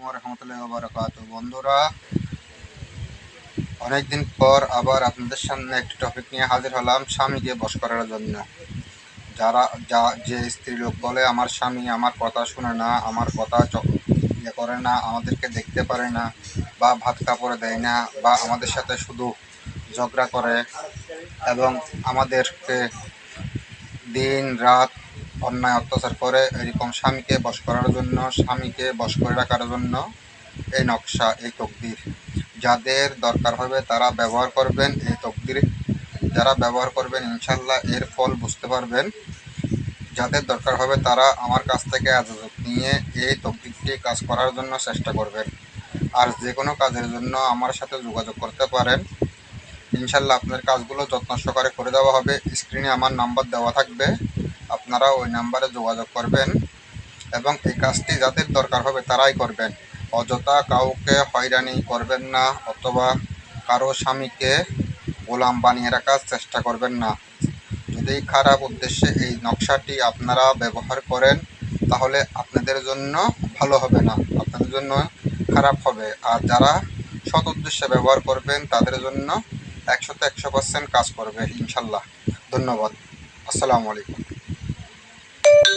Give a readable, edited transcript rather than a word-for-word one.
ওয়া রাহমাতুল্লাহি ওয়া বারাকাতুহু। বন্ধুরা, অনেকদিন পর আবার আপনাদের সামনে একটি টপিক নিয়ে হাজির হলাম, স্বামীকে বশ করার জন্য। যে স্ত্রী লোক বলে আমার স্বামী আমার কথা শুনে না, আমার কথা করে না, আমাদেরকে দেখতে পারে না, বা ভাত কাপড় দেয় না, বা আমাদের সাথে শুধু ঝগড়া করে এবং আমাদেরকে দিন রাত অন্যায় অত্যাচার করে, এরকম স্বামীকে বশ করার জন্য, স্বামীকে বশ করে রাখার জন্য এই নকশা, এই তকদির যাদের দরকার হবে তারা ব্যবহার করবেন। এই তকদির যারা ব্যবহার করবেন ইনশাল্লাহ এর ফল বুঝতে পারবেন। যাদের দরকার হবে তারা আমার কাছ থেকে ইজাজত নিয়ে এই তকদিরটি কাজ করার জন্য চেষ্টা করবেন। আর যে কোনো কাজের জন্য আমার সাথে যোগাযোগ করতে পারেন। ইনশাল্লাহ আপনার কাজগুলো যত্ন সহকারে করে দেওয়া হবে। স্ক্রিনে আমার নাম্বার দেওয়া থাকবে, আপনারা ওই নাম্বারে যোগাযোগ করবেন এবং এই কাজটি যাদের দরকার হবে তারাই করবেন। অযথা কাউকে হয়রানি করবেন না, অথবা কারো স্বামীকে গোলাম বানিয়ে রাখার চেষ্টা করবেন না। যদি খারাপ উদ্দেশ্যে এই নকশাটি আপনারা ব্যবহার করেন তাহলে আপনাদের জন্য ভালো হবে না, আপনাদের জন্য খারাপ হবে। আর যারা সৎ উদ্দেশ্যে ব্যবহার করবেন তাদের জন্য 100% কাজ করবে ইনশাল্লাহ। ধন্যবাদ। আসসালামু আলাইকুম।